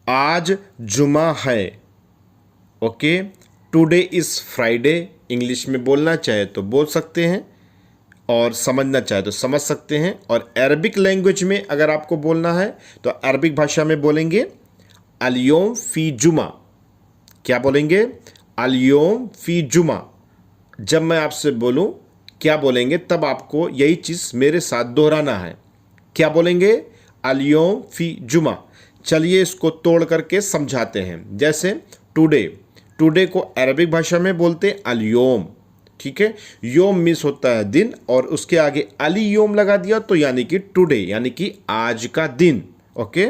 आज जुमा है। Okay, today is Friday. English में बोलना चाहे तो बोल सकते हैं और समझना चाहे तो समझ सकते हैं। और अरबिक लैंग्वेज में अगर आपको बोलना है तो अरबिक भाषा में बोलेंगे अलयोम फ़ी जुमा। क्या बोलेंगे? अलयोम फ़ी जुमा। जब मैं आपसे बोलूं क्या बोलेंगे, तब आपको यही चीज़ मेरे साथ दोहराना है। क्या बोलेंगे? अलयोम फ़ी जुमा। चलिए इसको तोड़ करके समझाते हैं। जैसे टुडे, टुडे को अरबिक भाषा में बोलते हैं अलयोम। ठीक है, योम मिस होता है दिन, और उसके आगे अली योम लगा दिया तो यानी कि टुडे, यानी कि आज का दिन। ओके,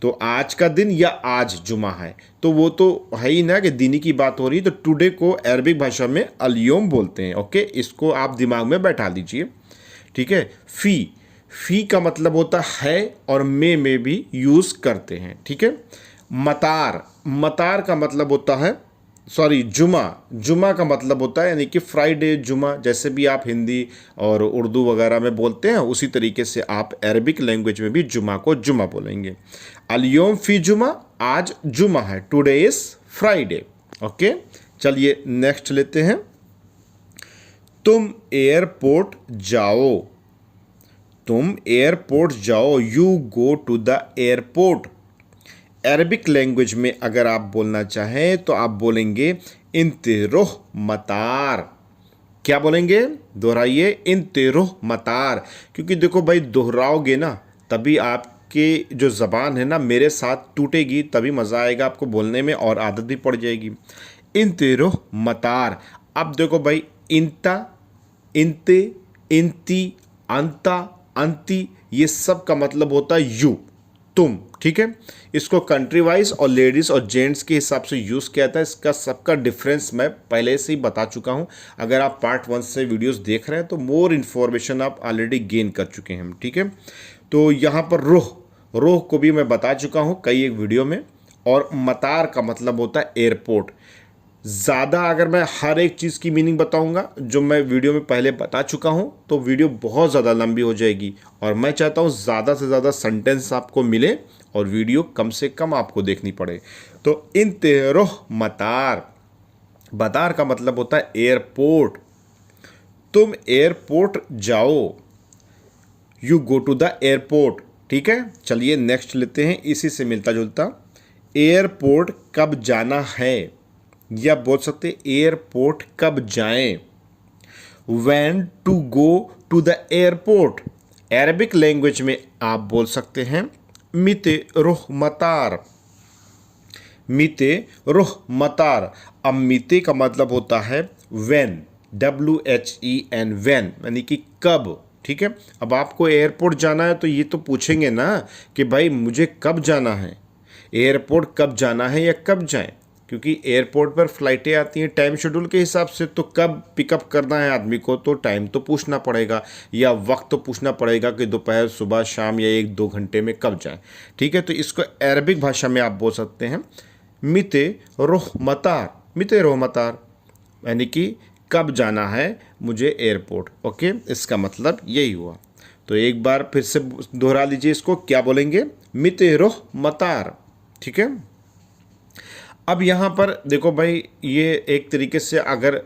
तो आज का दिन या आज जुमा है, तो वो तो है ही ना कि दिन की बात हो रही है। तो टुडे को अरबिक भाषा में अलयोम बोलते हैं। ओके, इसको आप दिमाग में बैठा लीजिए। ठीक है, फ़ी, फ़ी का मतलब होता है और में भी यूज़ करते हैं। ठीक है, मतार, मतार का मतलब होता है, सॉरी, जुमा, जुमा का मतलब होता है यानी कि फ्राइडे, जुमा। जैसे भी आप हिंदी और उर्दू वगैरह में बोलते हैं, उसी तरीके से आप अरबिक लैंग्वेज में भी जुमा को जुमा बोलेंगे। अलयोम फ़ी जुमा, आज जुमा है, टुडे इज़ फ्राइडे। ओके, चलिए नेक्स्ट लेते हैं। तुम एयरपोर्ट जाओ, तुम एयरपोर्ट जाओ, you go to the airport. Arabic language में अगर आप बोलना चाहें तो आप बोलेंगे इंतिरोह मतार। क्या बोलेंगे? दोहराइए, इंतिरोह मतार। क्योंकि देखो भाई, दोहराओगे ना तभी आपके जो ज़बान है ना मेरे साथ टूटेगी, तभी मज़ा आएगा आपको बोलने में और आदत भी पड़ जाएगी। इंतिरोह मतार। अब देखो भाई, इंता, इंते, इंती, अंता, अंती, ये सब का मतलब होता है यू, तुम। ठीक है, इसको कंट्री वाइज और लेडीज़ और जेंट्स के हिसाब से यूज़ किया था। इसका सबका डिफरेंस मैं पहले से ही बता चुका हूँ। अगर आप पार्ट 1 से वीडियोस देख रहे हैं तो मोर इन्फॉर्मेशन आप ऑलरेडी गेन कर चुके हैं। ठीक है, तो यहाँ पर रोह, रोह को भी मैं बता चुका हूँ कई एक वीडियो में। और मतार का मतलब होता है एयरपोर्ट। ज़्यादा अगर मैं हर एक चीज़ की मीनिंग बताऊंगा जो मैं वीडियो में पहले बता चुका हूं, तो वीडियो बहुत ज़्यादा लंबी हो जाएगी। और मैं चाहता हूं ज़्यादा से ज़्यादा सेंटेंस आपको मिले और वीडियो कम से कम आपको देखनी पड़े। तो इन तेरोह मतार, मतार का मतलब होता है एयरपोर्ट। तुम एयरपोर्ट जाओ, you go to the airport. ठीक है, चलिए नेक्स्ट लेते हैं, इसी से मिलता जुलता। एयरपोर्ट कब जाना है, या बोल सकते एयरपोर्ट कब जाएं। Want to go to the airport. Arabic language में आप बोल सकते हैं मिते रुह मतार, मिते रुह मतार। अब मिते का मतलब होता है वैन, WHEN, वैन यानी कि कब। ठीक है, अब आपको एयरपोर्ट जाना है तो ये तो पूछेंगे ना कि भाई मुझे कब जाना है, एयरपोर्ट कब जाना है या कब जाएं। क्योंकि एयरपोर्ट पर फ्लाइटें आती हैं टाइम शेड्यूल के हिसाब से, तो कब पिकअप करना है आदमी को तो टाइम तो पूछना पड़ेगा, या वक्त तो पूछना पड़ेगा कि दोपहर, सुबह, शाम या 1-2 घंटे में कब जाए। ठीक है, तो इसको अरबिक भाषा में आप बोल सकते हैं मिते रोह मतार, मिते रोह मतार, यानी कि कब जाना है मुझे एयरपोर्ट। ओके, इसका मतलब यही हुआ। तो एक बार फिर से दोहरा लीजिए इसको, क्या बोलेंगे? मिते रोह मतार। ठीक है, अब यहाँ पर देखो भाई, ये एक तरीके से अगर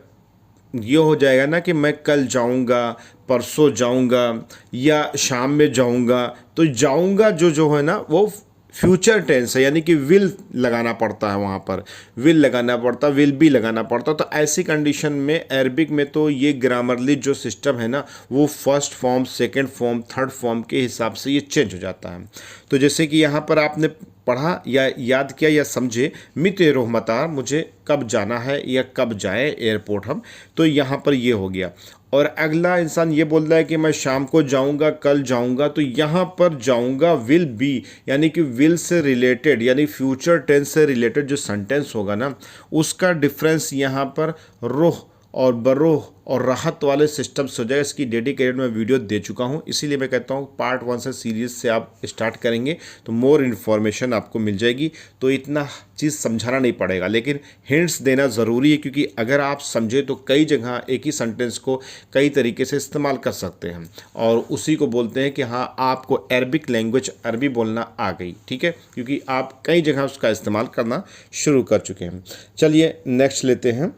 ये हो जाएगा ना कि मैं कल जाऊँगा, परसों जाऊँगा या शाम में जाऊँगा, तो जाऊँगा जो है ना वो फ्यूचर टेंस है, यानी कि विल लगाना पड़ता है, वहाँ पर विल लगाना पड़ता, विल भी लगाना पड़ता। तो ऐसी कंडीशन में अरबिक में तो ये ग्रामरली जो सिस्टम है ना वो first form, second form, third form के हिसाब से ये चेंज हो जाता है। तो जैसे कि यहाँ पर आपने पढ़ा या याद किया या समझे, मिते रोह मतार, मुझे कब जाना है या कब जाए एयरपोर्ट हम, तो यहाँ पर ये हो गया। और अगला इंसान ये बोल रहा है कि मैं शाम को जाऊंगा, कल जाऊंगा, तो यहाँ पर जाऊंगा विल बी, यानी कि विल से रिलेटेड यानी फ्यूचर टेंस से रिलेटेड जो सेंटेंस होगा ना उसका डिफरेंस यहाँ पर रोह और बरोह और राहत वाले सिस्टम से हो जाएगा। इसकी डेडिकेटेड मैं वीडियो दे चुका हूँ, इसीलिए मैं कहता हूँ पार्ट 1 से सीरीज से आप स्टार्ट करेंगे तो मोर इन्फॉर्मेशन आपको मिल जाएगी, तो इतना चीज़ समझाना नहीं पड़ेगा, लेकिन हिंट्स देना ज़रूरी है, क्योंकि अगर आप समझे तो कई जगह एक ही सेंटेंस को कई तरीके से इस्तेमाल कर सकते हैं, और उसी को बोलते हैं कि हाँ आपको अरबिक लैंग्वेज अरबी बोलना आ गई, ठीक है, क्योंकि आप कई जगह उसका इस्तेमाल करना शुरू कर चुके हैं। चलिए नेक्स्ट लेते हैं,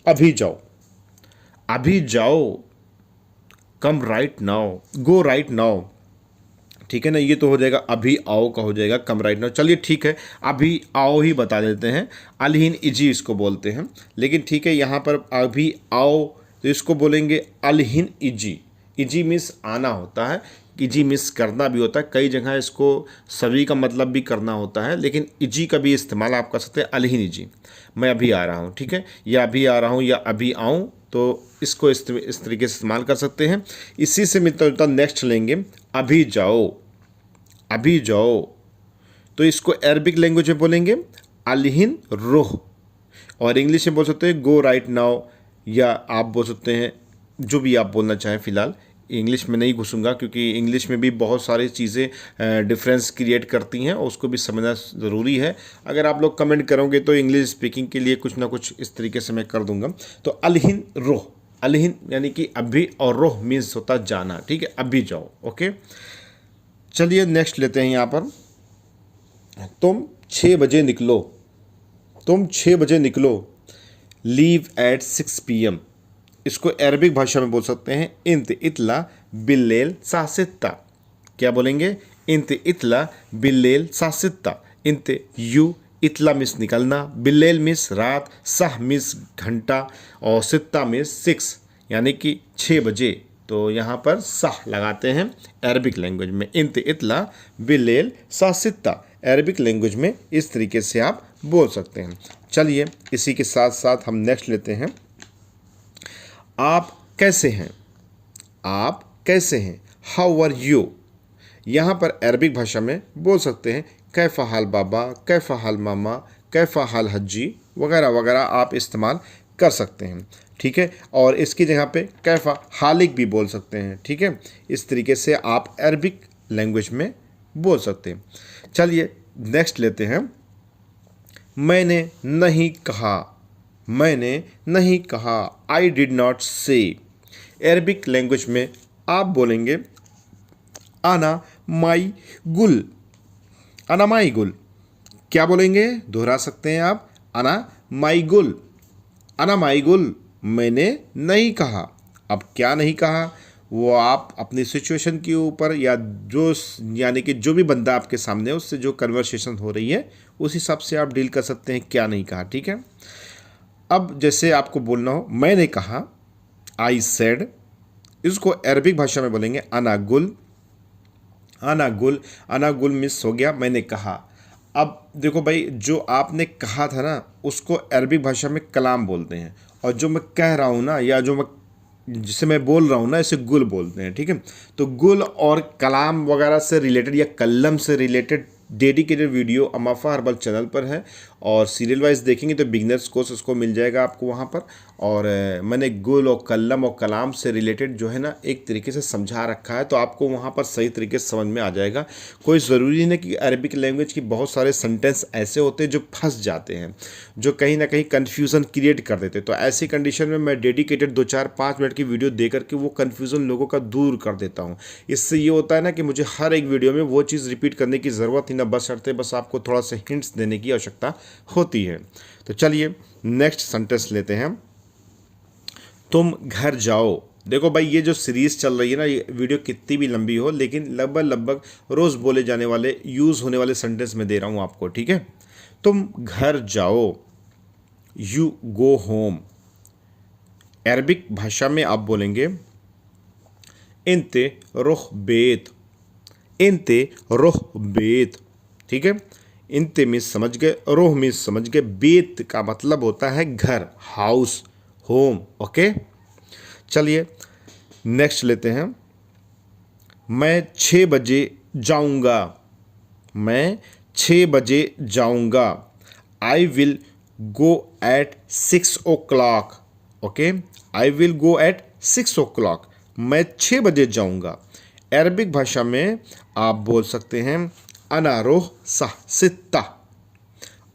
अभी जाओ। अभी जाओ, come right now, go right now, ठीक है ना, ये तो हो जाएगा अभी आओ का हो जाएगा, कम राइट नाउ। चलिए ठीक है, अभी आओ ही बता देते हैं, अलहिन इजी इसको बोलते हैं, लेकिन ठीक है यहाँ पर अभी आओ तो इसको बोलेंगे अलहिन इजी। इजी मीन्स आना होता है, इजी मीन्स करना भी होता है, कई जगह इसको सभी का मतलब भी करना होता है, लेकिन इजी का भी इस्तेमाल आप कर सकते हैं, अलहिन इजी, मैं अभी आ रहा हूँ, ठीक है, या अभी आ रहा हूँ या अभी आऊँ, तो इसको इस तरीके से इस्तेमाल कर सकते हैं। इसी से मिलता जुलता नेक्स्ट लेंगे, अभी जाओ। अभी जाओ तो इसको अरबिक लैंग्वेज में बोलेंगे अलहिन रोह, और इंग्लिश में बोल सकते हैं गो राइट नाउ, या आप बोल सकते हैं जो भी आप बोलना चाहें। फ़िलहाल इंग्लिश में नहीं घुसूंगा, क्योंकि इंग्लिश में भी बहुत सारी चीज़ें डिफरेंस क्रिएट करती हैं और उसको भी समझना ज़रूरी है। अगर आप लोग कमेंट करोगे तो इंग्लिश स्पीकिंग के लिए कुछ ना कुछ इस तरीके से मैं कर दूंगा। तो अलहिन रोह, अलहिन यानी कि अभी, और रोह मीन्स होता जाना, ठीक है, अभी जाओ। ओके, चलिए नेक्स्ट लेते हैं यहाँ पर, तुम 6 बजे निकलो। तुम 6 बजे निकलो, लीव एट 6 PM। इसको अरबिक भाषा में बोल सकते हैं इंत इतला बिल्लेल सासित्ता। क्या बोलेंगे? इंत इतला बिल्लेल सासित्ता। इंत यू, इतला मिस निकलना, बिल्लेल मिस रात, साह मिस घंटा, और सित्ता मिस 6 यानी कि 6 बजे। तो यहाँ पर साह लगाते हैं अरबिक लैंग्वेज में, इंत इतला बिल्लेल सासित्ता। अरबिक लैंग्वेज में इस तरीके से आप बोल सकते हैं। चलिए इसी के साथ साथ हम नेक्स्ट लेते हैं, आप कैसे हैं। आप कैसे हैं, हाउ आर यू। यहाँ पर अरबिक भाषा में बोल सकते हैं कैफ़ा हाल बाबा, कैफ़ा हाल मामा, कैफ़ा हाल हज्जी वगैरह वगैरह आप इस्तेमाल कर सकते हैं, ठीक है। और इसकी जगह पे कैफ़ा हालिक भी बोल सकते हैं, ठीक है। इस तरीके से आप अरबिक लैंग्वेज में बोल सकते हैं। चलिए नेक्स्ट लेते हैं, मैंने नहीं कहा। मैंने नहीं कहा, आई डिड नॉट से। अरबिक लैंग्वेज में आप बोलेंगे आना माई गुल। आना माई गुल, क्या बोलेंगे? दोहरा सकते हैं आप, आना माई गुल। आना माई गुल, मैंने नहीं कहा। अब क्या नहीं कहा, वो आप अपनी सिचुएशन के ऊपर, या जो यानी कि जो भी बंदा आपके सामने है उससे जो कन्वर्सेशन हो रही है उस हिसाब से आप डील कर सकते हैं, क्या नहीं कहा, ठीक है। अब जैसे आपको बोलना हो, मैंने कहा, आई सेड, इसको अरबिक भाषा में बोलेंगे अना गुल। अना गुल, अना गुल मिस हो गया, मैंने कहा। अब देखो भाई, जो आपने कहा था ना उसको अरबिक भाषा में कलाम बोलते हैं, और जो मैं कह रहा हूँ ना, या जो मैं जिसे मैं बोल रहा हूँ ना, इसे गुल बोलते हैं, ठीक है। तो गुल और कलाम वगैरह से रिलेटेड या कलम से रिलेटेड डेडिकेटेड वीडियो अमाफा हर्बल चैनल पर है, और सीरियल वाइज देखेंगे तो बिगनर्स कोर्स उसको मिल जाएगा आपको वहाँ पर। और मैंने गुल और कलम और कलाम से रिलेटेड जो है ना एक तरीके से समझा रखा है, तो आपको वहाँ पर सही तरीके से समझ में आ जाएगा। कोई ज़रूरी नहीं कि अरबिक लैंग्वेज की बहुत सारे सेंटेंस ऐसे होते हैं जो फंस जाते हैं, जो कहीं ना कहीं कन्फ्यूज़न क्रिएट कर देते हैं। तो ऐसी कंडीशन में मैं डेडिकेटेड 2-4-5 मिनट की वीडियो दे करके वो कन्फ्यूज़न लोगों का दूर कर देता हूँ। इससे ये होता है ना कि मुझे हर एक वीडियो में वो चीज़ रिपीट करने की ज़रूरत ही ना, बस आपको थोड़ा सा हिंट्स देने की आवश्यकता होती है। तो चलिए नेक्स्ट सेंटेंस लेते हैं, तुम घर जाओ। देखो भाई, ये जो सीरीज़ चल रही है ना, ये वीडियो कितनी भी लंबी हो, लेकिन लगभग रोज़ बोले जाने वाले, यूज़ होने वाले सेंटेंस में दे रहा हूँ आपको, ठीक है। तुम घर जाओ, यू गो होम। अरबिक भाषा में आप बोलेंगे इंते रोह बेत। इंते रोह बेत, ठीक है। इंते मिस समझ गए, रोह मिस समझ गए, बेत का मतलब होता है घर, हाउस, होम। ओके, चलिए नेक्स्ट लेते हैं, मैं 6 बजे जाऊंगा। मैं 6 बजे जाऊंगा, I will go at 6 o'clock। Okay, I will go at 6 o'clock, मैं 6 बजे जाऊंगा। अरबिक भाषा में आप बोल सकते हैं अना रोह सा सित्ता,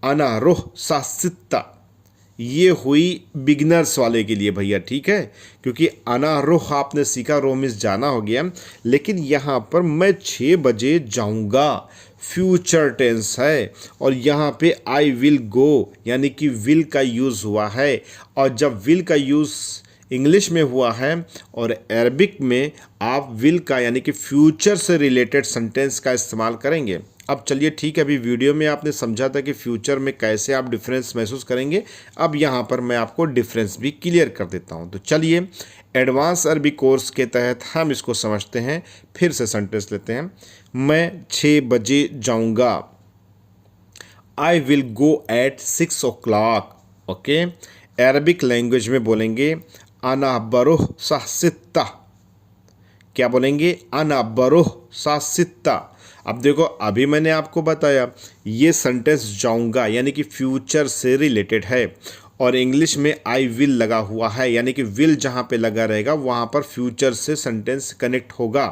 अना रोह सा सित्ता। ये हुई बिगनर्स वाले के लिए भैया, ठीक है, क्योंकि अना रोह आपने सीखा, रोह मीन्स जाना हो गया, लेकिन यहाँ पर मैं 6 बजे जाऊँगा फ्यूचर टेंस है, और यहाँ पे आई विल गो यानी कि विल का यूज़ हुआ है। और जब विल का यूज़ इंग्लिश में हुआ है और अरबिक में आप विल का यानी कि फ्यूचर से रिलेटेड सेंटेंस का इस्तेमाल करेंगे। अब चलिए ठीक है, अभी वीडियो में आपने समझा था कि फ्यूचर में कैसे आप डिफरेंस महसूस करेंगे, अब यहाँ पर मैं आपको डिफरेंस भी क्लियर कर देता हूँ। तो चलिए एडवांस अरबी कोर्स के तहत हम इसको समझते हैं। फिर से सेंटेंस लेते हैं, मैं 6 बजे जाऊँगा, I will go at 6 o'clock। Okay, Arabic language में बोलेंगे अना बरुह सा सित्ता। क्या बोलेंगे? अना बरुह सा सित्ता। अब देखो, अभी मैंने आपको बताया ये सेंटेंस जाऊंगा यानी कि फ्यूचर से रिलेटेड है, और इंग्लिश में आई विल लगा हुआ है, यानी कि विल जहाँ पे लगा रहेगा वहाँ पर फ्यूचर से सेंटेंस कनेक्ट होगा।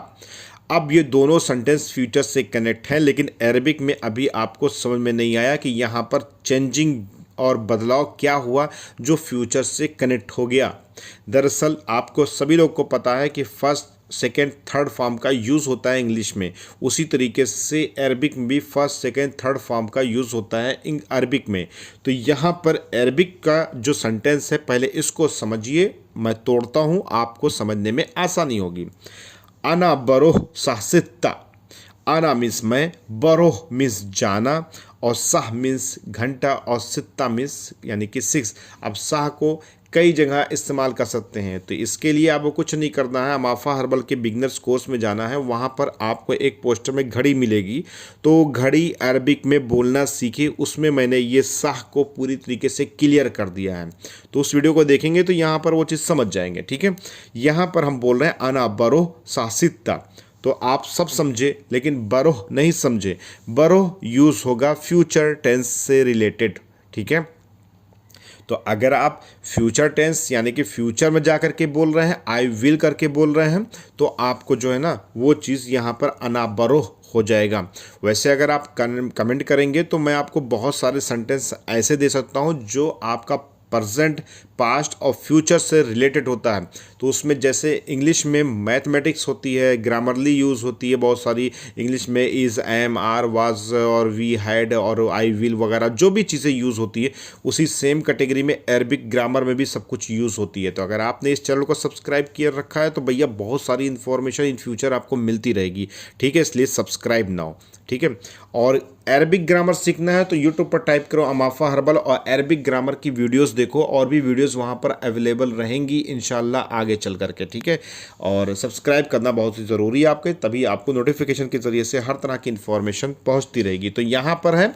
अब ये दोनों सेंटेंस फ्यूचर से कनेक्ट हैं, लेकिन अरबिक में अभी आपको समझ में नहीं आया कि यहाँ पर चेंजिंग और बदलाव क्या हुआ जो फ्यूचर से कनेक्ट हो गया। दरअसल आपको सभी लोग को पता है कि फर्स्ट सेकेंड थर्ड फॉर्म का यूज़ होता है इंग्लिश में, उसी तरीके से अरबिक में भी फर्स्ट सेकेंड थर्ड फॉर्म का यूज़ होता है अरबिक में। तो यहाँ पर अरबिक का जो सेंटेंस है पहले इसको समझिए, मैं तोड़ता हूँ, आपको समझने में आसानी होगी। अना बरोह साहसित्ता, आना मीन्स मैं, बरोह मीन्स जाना, और साह मीन्स घंटा, और सित्ता मीन्स यानी कि 6। अब साह को कई जगह इस्तेमाल कर सकते हैं, तो इसके लिए आपको कुछ नहीं करना है, अमाफा हर्बल के बिगनर्स कोर्स में जाना है, वहाँ पर आपको एक पोस्टर में घड़ी मिलेगी, तो घड़ी अरबिक में बोलना सीखिए, उसमें मैंने ये साह को पूरी तरीके से क्लियर कर दिया है। तो उस वीडियो को देखेंगे तो यहाँ पर वो चीज़ समझ जाएंगे, ठीक है। यहाँ पर हम बोल रहे हैं अना बरोह साहसित्ता, तो आप सब समझे लेकिन बरोह नहीं समझे। बरोह यूज़ होगा फ्यूचर टेंस से रिलेटेड, ठीक है। तो अगर आप फ्यूचर टेंस यानी कि फ्यूचर में जा कर के बोल रहे हैं, आई विल करके बोल रहे हैं, तो आपको जो है ना वो चीज़ यहाँ पर अना बरोह हो जाएगा। वैसे अगर आप कमेंट करेंगे तो मैं आपको बहुत सारे सेंटेंस ऐसे दे सकता हूँ जो आपका प्रेजेंट, पास्ट और फ्यूचर से रिलेटेड होता है। तो उसमें जैसे इंग्लिश में मैथमेटिक्स होती है, ग्रामरली यूज़ होती है बहुत सारी, इंग्लिश में इज़, एम, आर, वाज और वी, हैड और आई विल वगैरह जो भी चीज़ें यूज़ होती है, उसी सेम कैटेगरी में अरबिक ग्रामर में भी सब कुछ यूज़ होती है। तो अगर आपने इस चैनल को सब्सक्राइब किया रखा है तो भैया बहुत सारी इन्फॉर्मेशन इन फ्यूचर आपको मिलती रहेगी, ठीक है, इसलिए सब्सक्राइब नाउ, ठीक है। और अरबिक ग्रामर सीखना है तो यूट्यूब पर टाइप करो अमाफा हर्बल और अरबिक ग्रामर की वीडियोस देखो, और भी वीडियोस वहाँ पर अवेलेबल रहेंगी इंशाल्लाह आगे चल करके, ठीक है। और सब्सक्राइब करना बहुत ही ज़रूरी है आपके, तभी आपको नोटिफिकेशन के ज़रिए से हर तरह की इन्फॉर्मेशन पहुँचती रहेगी। तो यहाँ पर है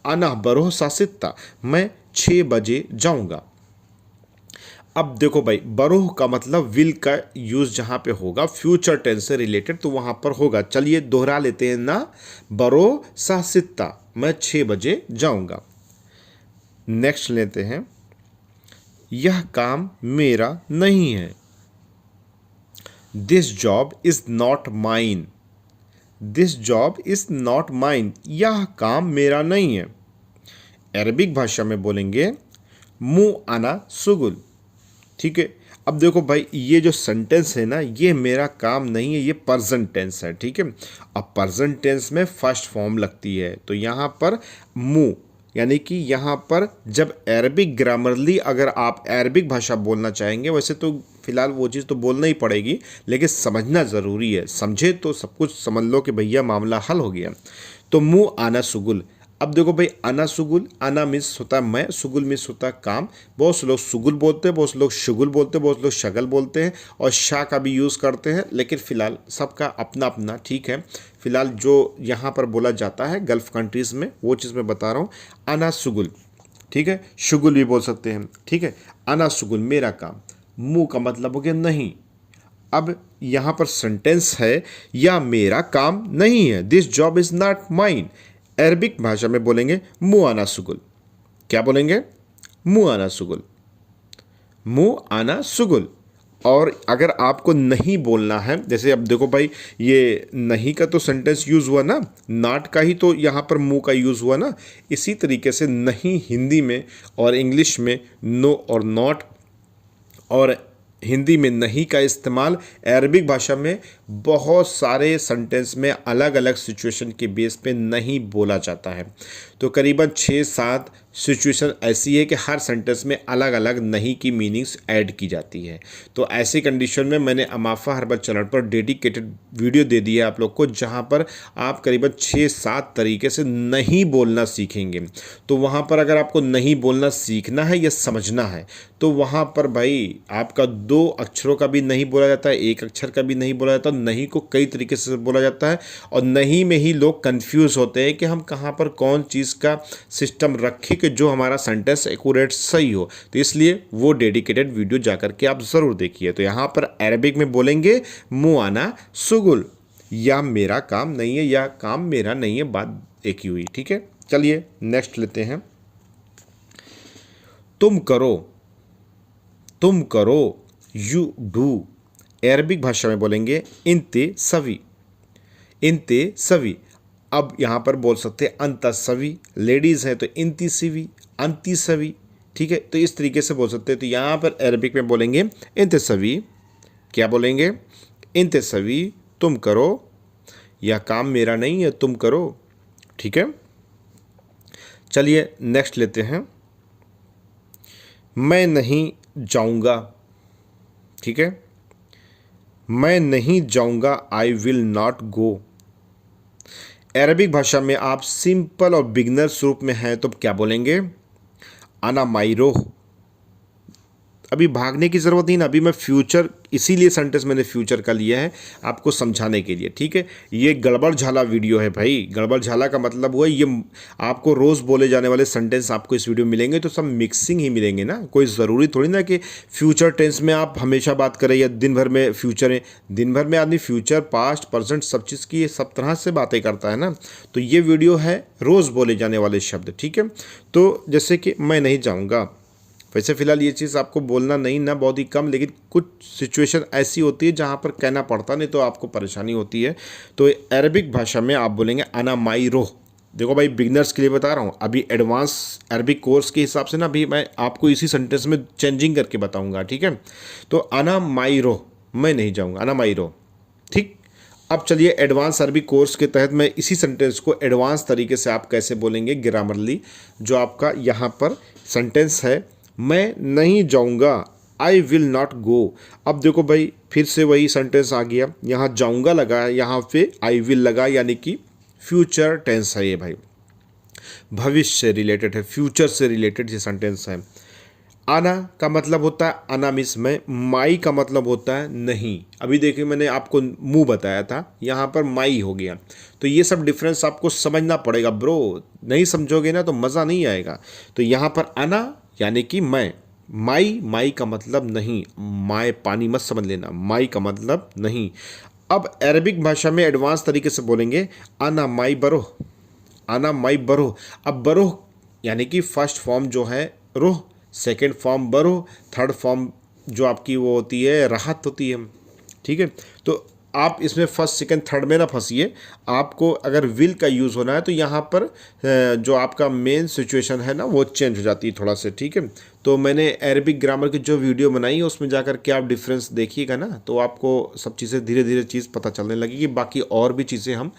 अना बरोह सासित्ता, मैं 6 बजे जाऊँगा। अब देखो भाई, बरोह का मतलब विल का यूज़ जहाँ पे होगा फ्यूचर टेंस से रिलेटेड तो वहाँ पर होगा। चलिए दोहरा लेते हैं ना, बरोह सासित्ता, मैं 6 बजे जाऊँगा। नेक्स्ट लेते हैं, यह काम मेरा नहीं है, this job is not mine, this job is not mine, यह काम मेरा नहीं है। अरबिक भाषा में बोलेंगे मु आना सुगुल, ठीक है। अब देखो भाई, ये जो सेंटेंस है ना, ये मेरा काम नहीं है, ये प्रेजेंट टेंस है, ठीक है। अब प्रेजेंट टेंस में फर्स्ट फॉर्म लगती है, तो यहाँ पर मु यानी कि यहाँ पर जब अरबिक ग्रामरली अगर आप अरबिक भाषा बोलना चाहेंगे, वैसे तो फिलहाल वो चीज़ तो बोलना ही पड़ेगी, लेकिन समझना ज़रूरी है, समझे तो सब कुछ समझ लो कि भैया मामला हल हो गया। तो मु आना सुगुल, अब देखो भाई, अना सुगुल, अना मीन्स होता है मैं, सुगुल मीन्स होता है काम। बहुत से लोग सुगुल बोलते हैं, बहुत से लोग शुगुल बोलते हैं, बहुत से लोग शगल बोलते हैं, और शाह का भी यूज़ करते हैं, लेकिन फ़िलहाल सबका अपना अपना ठीक है। फ़िलहाल जो यहाँ पर बोला जाता है गल्फ़ कंट्रीज़ में वो चीज़ मैं बता रहा हूँ, अना सुगुल, ठीक है। शुगुल भी बोल सकते हैं, ठीक है। अना सुगुल मेरा काम, मुँह का मतलब हो गया नहीं। अब यहाँ पर सेंटेंस है या मेरा काम नहीं है, this job is not mine. Arabic भाषा में बोलेंगे मु आना सुगुल, क्या बोलेंगे? मु आना सुगुल, मु आना सुगुल। और अगर आपको नहीं बोलना है, जैसे अब देखो भाई ये नहीं का तो सेंटेंस यूज़ हुआ ना, नॉट का ही तो यहाँ पर मु का यूज़ हुआ ना। इसी तरीके से नहीं हिंदी में और इंग्लिश में नो और नॉट, और हिंदी में नहीं का इस्तेमाल अरबिक भाषा में बहुत सारे सेंटेंस में अलग अलग सिचुएशन के बेस पे नहीं बोला जाता है। तो करीबन 6-7 सिचुएशन ऐसी है कि हर सेंटेंस में अलग अलग नहीं की मीनिंग्स ऐड की जाती है। तो ऐसी कंडीशन में मैंने अमाफा हर्बल चैनल पर डेडिकेटेड वीडियो दे दी है आप लोग को, जहां पर आप करीबन 6-7 तरीके से नहीं बोलना सीखेंगे। तो वहां पर अगर आपको नहीं बोलना सीखना है या समझना है तो वहां पर भाई आपका 2 अक्षरों का भी नहीं बोला जाता है, 1 अक्षर का भी नहीं बोला जाता। नहीं को कई तरीके से बोला जाता है और नहीं में ही लोग कंफ्यूज होते हैं कि हम कहाँ पर कौन चीज़ का सिस्टम रखें कि जो हमारा सेंटेंस एक्यूरेट सही हो। तो इसलिए वो डेडिकेटेड वीडियो जाकर के आप ज़रूर देखिए। तो यहाँ पर अरबिक में बोलेंगे मु आना सुगुल, या मेरा काम नहीं है या काम मेरा नहीं है, बात एक ही हुई। ठीक है, चलिए नेक्स्ट लेते हैं। तुम करो, तुम करो, यू डू। अरबिक भाषा में बोलेंगे इंते सवी, इंते सवी। अब यहाँ पर बोल सकते हैं अंत सवी, लेडीज़ हैं तो इंती सवी, अंती सवी। ठीक है, तो इस तरीके से बोल सकते हैं। तो यहाँ पर अरबिक में बोलेंगे इंते सवी, क्या बोलेंगे, इंते सवी, तुम करो, या काम मेरा नहीं है तुम करो। ठीक है, चलिए नेक्स्ट लेते हैं। मैं नहीं जाऊँगा, ठीक है, मैं नहीं जाऊँगा, I will not go. Arabic भाषा में आप सिंपल और बिगनर्स रूप में हैं तो क्या बोलेंगे, आना माइरो। अभी भागने की ज़रूरत नहीं ना, अभी मैं फ्यूचर, इसीलिए सेंटेंस मैंने फ्यूचर का लिया है आपको समझाने के लिए। ठीक है, ये गड़बड़ झाला वीडियो है भाई। गड़बड़ झाला का मतलब हुआ ये आपको रोज़ बोले जाने वाले सेंटेंस आपको इस वीडियो में मिलेंगे तो सब मिक्सिंग ही मिलेंगे ना। कोई ज़रूरी थोड़ी ना कि फ्यूचर टेंस में आप हमेशा बात करें या दिन भर में फ्यूचर है। दिन भर में आदमी फ्यूचर, पास्ट, प्रेजेंट सब चीज़ की सब तरह से बातें करता है ना। तो ये वीडियो है रोज़ बोले जाने वाले शब्द। ठीक है, तो जैसे कि मैं नहीं जाऊँगा, वैसे फ़िलहाल ये चीज़ आपको बोलना नहीं ना, बहुत ही कम, लेकिन कुछ सिचुएशन ऐसी होती है जहाँ पर कहना पड़ता, नहीं तो आपको परेशानी होती है। तो अरबिक भाषा में आप बोलेंगे अना माई रोह। देखो भाई बिगनर्स के लिए बता रहा हूँ, अभी एडवांस अरबिक कोर्स के हिसाब से ना अभी मैं आपको इसी सेंटेंस में चेंजिंग करके बताऊँगा। ठीक है, तो अना माई रोह, मैं नहीं जाऊँगा, अना माई रोह। ठीक, अब चलिए एडवांस अरबी कोर्स के तहत मैं इसी सेंटेंस को एडवांस तरीके से आप कैसे बोलेंगे ग्रामरली, जो आपका यहाँ पर सेंटेंस है, मैं नहीं जाऊँगा, आई विल नॉट गो। अब देखो भाई फिर से वही सेंटेंस आ गया, यहाँ जाऊँगा लगा है, यहाँ पे आई विल लगा, यानी कि फ्यूचर टेंस है ये भाई, भविष्य से रिलेटेड है, फ्यूचर से रिलेटेड ये सेंटेंस है। आना का मतलब होता है आना मिस में, माई का मतलब होता है नहीं। अभी देखिए मैंने आपको मुंह बताया था, यहाँ पर माई हो गया। तो ये सब डिफरेंस आपको समझना पड़ेगा ब्रो, नहीं समझोगे ना तो मज़ा नहीं आएगा। तो यहाँ पर आना यानी कि मैं, माई, माई का मतलब नहीं, माए पानी मत समझ लेना, माई का मतलब नहीं। अब अरबिक भाषा में एडवांस तरीके से बोलेंगे आना माई बरोह, आना माई बरोह। अब बरोह यानी कि फर्स्ट फॉर्म जो है रोह, सेकेंड फॉर्म बरोह, थर्ड फॉर्म जो आपकी वो होती है राहत होती है। ठीक है, तो आप इसमें फर्स्ट सेकंड थर्ड में ना फंसिए। आपको अगर विल का यूज़ होना है तो यहाँ पर जो आपका मेन सिचुएशन है ना वो चेंज हो जाती है थोड़ा से। ठीक है, तो मैंने अरबिक ग्रामर की जो वीडियो बनाई है उसमें जाकर के आप डिफरेंस देखिएगा ना, तो आपको सब चीज़ें धीरे धीरे चीज़ पता चलने लगेगी। बाकी और भी चीज़ें हम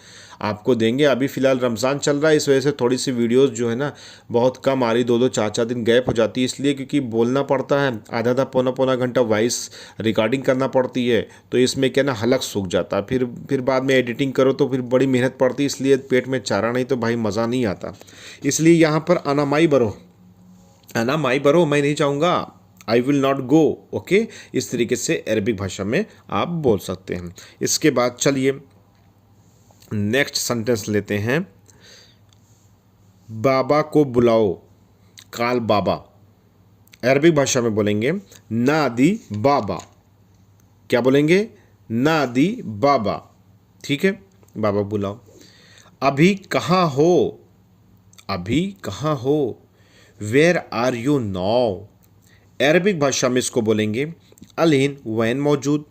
आपको देंगे। अभी फ़िलहाल रमज़ान चल रहा है, इस वजह से थोड़ी सी वीडियोस जो है ना बहुत कम आ रही, 2-2 4-4 दिन गैप हो जाती है, इसलिए क्योंकि बोलना पड़ता है, आधा पौना घंटा वॉइस रिकॉर्डिंग करना पड़ती है। तो इसमें क्या ना हलक सूख जाता है, फिर बाद में एडिटिंग करो तो फिर बड़ी मेहनत पड़ती है, इसलिए पेट में चारा नहीं तो भाई मज़ा नहीं आता। इसलिए यहाँ पर आना माई बरो, आना माई बरो, मैं नहीं चाहूँगा, I will not go. Okay, इस तरीके से अरबिक भाषा में आप बोल सकते हैं। इसके बाद चलिए नेक्स्ट सेंटेंस लेते हैं। बाबा को बुलाओ, काल बाबा। अरबिक भाषा में बोलेंगे नादी बाबा, क्या बोलेंगे, नादी बाबा। ठीक है, बाबा बुलाओ। अभी कहाँ हो, अभी कहाँ हो, where are you now. Arabic भाषा में इसको बोलेंगे अलहिन वैन मौजूद।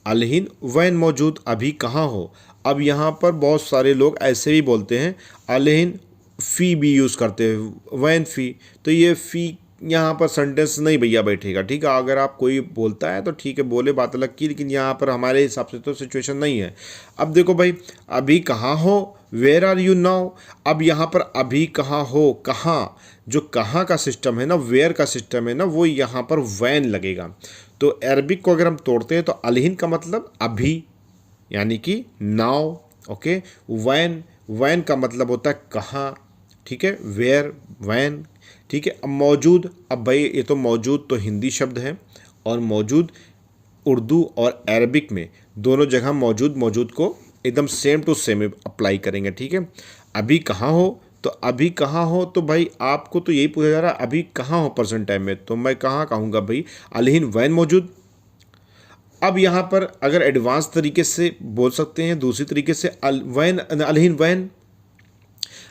अलहिन वैन मौजूद, अभी कहाँ हो। अब यहाँ पर बहुत सारे लोग ऐसे भी बोलते हैं, अलहिन फ़ी भी यूज़ करते हैं, वैन फ़ी। तो ये फ़ी यहाँ पर सेंटेंस नहीं भैया बैठेगा, ठीक है। अगर आप कोई बोलता है तो ठीक है, बोले, बात अलग की, लेकिन यहाँ पर हमारे हिसाब से तो सिचुएशन नहीं है। अब देखो भाई, अभी कहाँ हो, वेयर आर यू नाउ। अब यहाँ पर अभी कहाँ हो, कहाँ, जो कहाँ का सिस्टम है ना, वेयर का सिस्टम है ना, वो यहाँ पर वैन लगेगा। तो अरबिक को अगर हम तोड़ते हैं तो अलहिन का मतलब अभी, यानी कि नाउ, ओके। वैन, वैन का मतलब होता है कहाँ, ठीक है। वेयर, वैन, ठीक है। अब मौजूद, अब भाई ये तो मौजूद तो हिंदी शब्द है, और मौजूद उर्दू और अरबिक में दोनों जगह मौजूद, मौजूद को एकदम सेम टू सेम अप्लाई करेंगे, ठीक है। अभी कहाँ हो, तो अभी कहाँ हो, तो भाई आपको तो यही पूछा जा रहा है अभी कहाँ हो प्रेजेंट टाइम में, तो मैं कहाँ कहूँगा भाई, अलहिन वैन मौजूद। अब यहाँ पर अगर एडवांस तरीके से बोल सकते हैं, दूसरी तरीके से वैन, अलहिन वैन,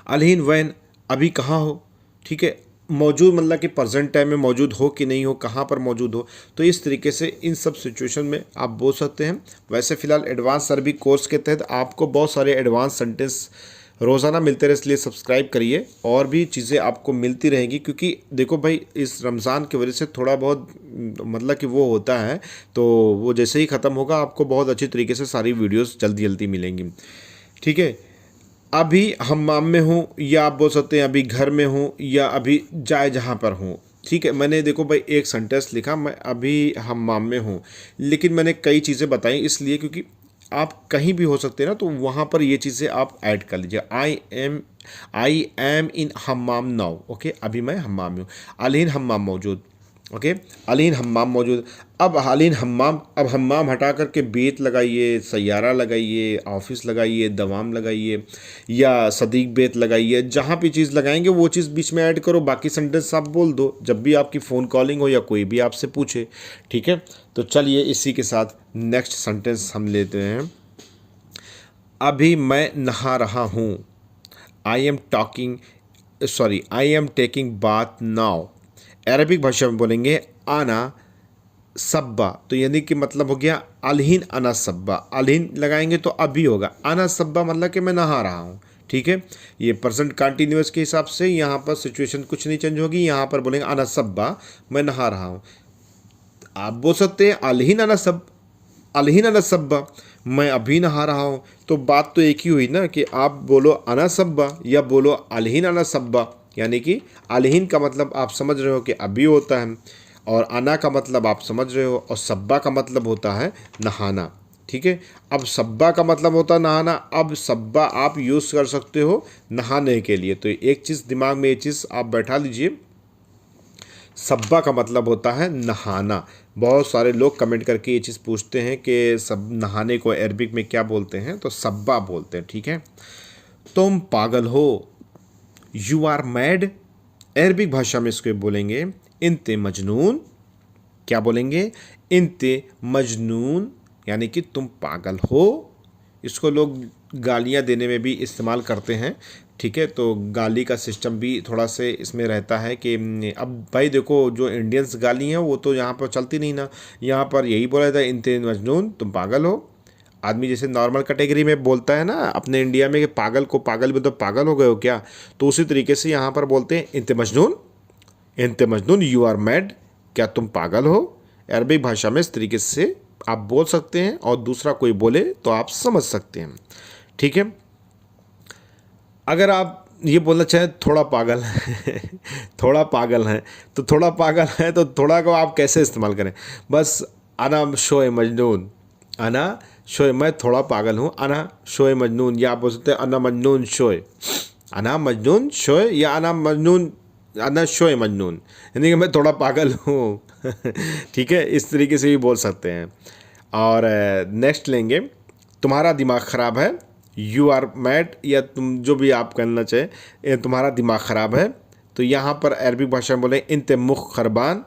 अलहिन वैन, अभी कहाँ हो, ठीक है। मौजूद मतलब कि प्रेजेंट टाइम में मौजूद हो कि नहीं हो, कहाँ पर मौजूद हो। तो इस तरीके से इन सब सिचुएशन में आप बोल सकते हैं। वैसे फ़िलहाल एडवांस अरबिक कोर्स के तहत आपको बहुत सारे एडवांस सेंटेंस रोज़ाना मिलते रहे, इसलिए सब्सक्राइब करिए, और भी चीज़ें आपको मिलती रहेंगी। क्योंकि देखो भाई, इस रमज़ान की वजह से थोड़ा बहुत मतलब कि वो होता है, तो वो जैसे ही ख़त्म होगा आपको बहुत अच्छी तरीके से सारी वीडियोस जल्दी जल्दी मिलेंगी, ठीक है। अभी हम्माम में हूँ, या आप बोल सकते हैं अभी घर में हूँ, या अभी जाए जहाँ पर हूँ, ठीक है। मैंने देखो भाई एक सेंटेंस लिखा, मैं अभी हम्माम में हूँ, लेकिन मैंने कई चीज़ें बताई इसलिए क्योंकि आप कहीं भी हो सकते हैं ना, तो वहाँ पर ये चीज़ें आप ऐड कर लीजिए। आई एम इन हम्माम नाउ, ओके। अभी मैं हम्माम में हूँ, अलहिन हम्माम मौजूद, ओके। अलहिन हम्माम मौजूद। अब अलहिन हम्माम, अब हम्माम हटा करके बेत लगाइए, सैयारा लगाइए, ऑफिस लगाइए, दवाम लगाइए, या सदीक बेत लगाइए। जहाँ भी चीज़ लगाएंगे वो चीज़ बीच में ऐड करो, बाकी सेंटेंस आप बोल दो जब भी आपकी फ़ोन कॉलिंग हो या कोई भी आपसे पूछे, ठीक है। तो चलिए इसी के साथ नेक्स्ट सेंटेंस हम लेते हैं। अभी मैं नहा रहा हूँ, I am talking, sorry, I am taking bath now. Arabic भाषा में बोलेंगे आना सब्बा, तो यानी कि मतलब हो गया अलहिन अना सब्बा। अलहिन लगाएंगे तो अभी होगा, अना सब्बा मतलब कि मैं नहा रहा हूँ, ठीक है। ये प्रेजेंट कंटिन्यूअस के हिसाब से यहाँ पर सिचुएशन कुछ नहीं चेंज होगी, यहाँ पर बोलेंगे अना सब्बा, मैं नहा रहा हूँ। आप बोल सकते हैं अलहिन अना सब, अलहिन अना सब्बा, मैं अभी नहा रहा हूँ। तो बात तो एक ही हुई ना, कि आप बोलो अना सब्बा या बोलो अलहिन अना सब्बा, यानी कि अलहिन का मतलब आप समझ रहे हो कि अभी होता है, और अना का मतलब आप समझ रहे हो, और सब्बा का मतलब होता है नहाना, ठीक है। अब सब्बा का मतलब होता है नहाना, अब सब्बा आप यूज़ कर सकते हो नहाने के लिए। तो एक चीज़ दिमाग में, ये चीज़ आप बैठा लीजिए, सब्बा का मतलब होता है नहाना। बहुत सारे लोग कमेंट करके ये चीज़ पूछते हैं कि सब नहाने को अरबिक में क्या बोलते हैं, तो सब्बा बोलते हैं, ठीक है। तुम पागल हो, यू आर मैड। अरबिक भाषा में इसको बोलेंगे इंते मजनून। क्या बोलेंगे, इंते मजनून, यानी कि तुम पागल हो। इसको लोग गालियाँ देने में भी इस्तेमाल करते हैं, ठीक है। तो गाली का सिस्टम भी थोड़ा से इसमें रहता है कि अब भाई देखो, जो इंडियंस गाली हैं वो तो यहाँ पर चलती नहीं ना, यहाँ पर यही बोला था इंते मजनून, तुम पागल हो। आदमी जैसे नॉर्मल कैटेगरी में बोलता है ना अपने इंडिया में कि पागल को पागल भी, तो पागल हो गए हो क्या, तो उसी तरीके से यहाँ पर बोलते हैं इंते मजनून, इंते मजनून, यू आर मैड, क्या तुम पागल हो। अरबिक भाषा में इस तरीके से आप बोल सकते हैं, और दूसरा कोई बोले तो आप समझ सकते हैं, ठीक है। अगर आप ये बोलना चाहें थोड़ा पागल है थोड़ा पागल है, तो थोड़ा पागल है तो थोड़ा को आप कैसे इस्तेमाल करें, बस अना शोए मजनून, अना शोए, मैं थोड़ा पागल हूँ, अना शोए मजनून, या आप बोल सकते हैं अना मजनून शोए, अना मजनून शोए, या अना मजनून, अना शोए मजनून, यानी कि मैं थोड़ा पागल हूँ ठीक है, इस तरीके से भी बोल सकते हैं। और नेक्स्ट लेंगे, तुम्हारा दिमाग ख़राब है, यू आर मैड, या तुम जो भी आप कहना चाहें, तुम्हारा दिमाग ख़राब है। तो यहाँ पर अरबिक भाषा में बोले इंते मुख खरबान,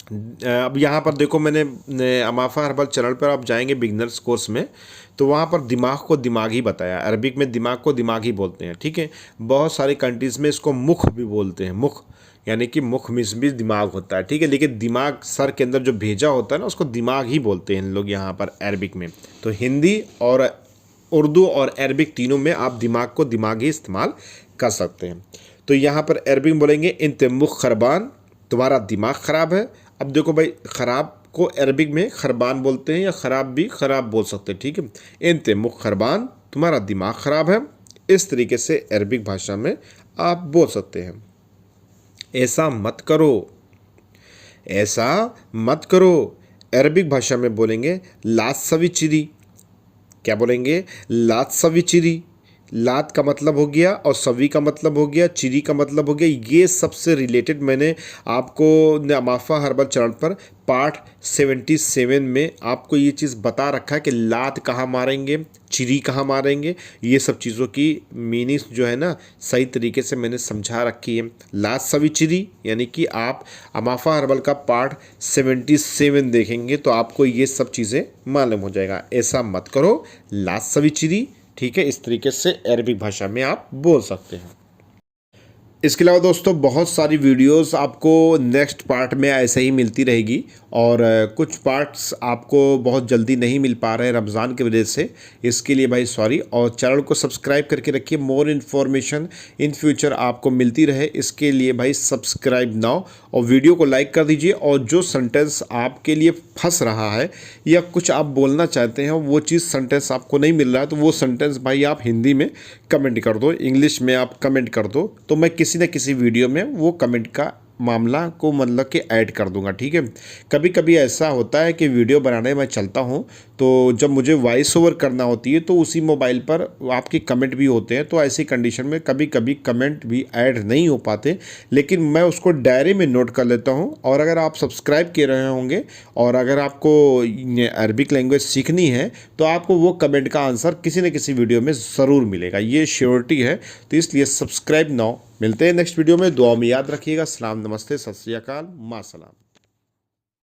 अब यहाँ पर देखो, मैंने अमाफा हर्बल चैनल पर आप जाएंगे बिगनर्स कोर्स में, तो वहाँ पर दिमाग को दिमाग ही बताया। अरबिक में दिमाग को दिमाग ही बोलते हैं, ठीक है। बहुत सारी कंट्रीज़ में इसको मुख भी बोलते हैं, मुख, यानी कि मुख में भी दिमाग होता है, ठीक है। लेकिन दिमाग सर के अंदर जो भेजा होता है ना, उसको दिमाग ही बोलते हैं इन लोग यहाँ पर अरबिक में। तो हिंदी और उर्दू और अरबिक तीनों में आप दिमाग को दिमाग ही इस्तेमाल कर सकते हैं। तो यहाँ पर अरबिक में बोलेंगे इंत मुख खरबान, तुम्हारा दिमाग ख़राब है। अब देखो भाई, ख़राब को अरबिक में खरबान बोलते हैं, या ख़राब भी ख़राब बोल सकते हैं, ठीक है। इंत मुख खरबान, तुम्हारा दिमाग ख़राब है, इस तरीके से अरबिक भाषा में आप बोल सकते हैं। ऐसा मत करो, ऐसा मत करो, अरबिक भाषा में बोलेंगे लात सविचिरी। क्या बोलेंगे? लात सविचिरी। लात का मतलब हो गया और सवी का मतलब हो गया, चिरी का मतलब हो गया। ये सबसे रिलेटेड मैंने आपको अमाफा हर्बल चैनल पर पार्ट 77 में आपको ये चीज़ बता रखा है कि लात कहाँ मारेंगे, चिरी कहाँ मारेंगे। ये सब चीज़ों की मीनिंग्स जो है ना, सही तरीके से मैंने समझा रखी है। लात सवी चिरी यानी कि आप अमाफा हर्बल का पार्ट 77 देखेंगे तो आपको ये सब चीज़ें मालूम हो जाएगा। ऐसा मत करो, लात सवी चिरी, ठीक है। इस तरीके से अरबिक भाषा में आप बोल सकते हैं। इसके अलावा दोस्तों बहुत सारी वीडियोस आपको नेक्स्ट पार्ट में ऐसे ही मिलती रहेगी, और कुछ पार्ट्स आपको बहुत जल्दी नहीं मिल पा रहे हैं रमज़ान की वजह से, इसके लिए भाई सॉरी। और चैनल को सब्सक्राइब करके रखिए, मोर इन्फॉर्मेशन इन फ्यूचर आपको मिलती रहे, इसके लिए भाई सब्सक्राइब नाउ, और वीडियो को लाइक कर दीजिए। और जो सेंटेंस आपके लिए फंस रहा है या कुछ आप बोलना चाहते हैं वो चीज़ सेंटेंस आपको नहीं मिल रहा है, तो वो सेंटेंस भाई आप हिंदी में कमेंट कर दो, इंग्लिश में आप कमेंट कर दो, तो मैं किसी न किसी वीडियो में वो कमेंट का मामला को मतलब कि ऐड कर दूंगा, ठीक है। कभी कभी ऐसा होता है कि वीडियो बनाने में चलता हूँ, तो जब मुझे वॉइस ओवर करना होती है तो उसी मोबाइल पर आपके कमेंट भी होते हैं, तो ऐसी कंडीशन में कभी कभी कमेंट भी ऐड नहीं हो पाते, लेकिन मैं उसको डायरी में नोट कर लेता हूँ। और अगर आप सब्सक्राइब किए रहे होंगे और अगर आपको अरबिक लैंग्वेज सीखनी है तो आपको वो कमेंट का आंसर किसी न किसी वीडियो में ज़रूर मिलेगा, ये श्योरिटी है। तो इसलिए सब्सक्राइब नाउ। मिलते हैं नेक्स्ट वीडियो में, दुआ में याद रखिएगा। सलाम, नमस्ते, सत श्री अकाल, मा सलाम।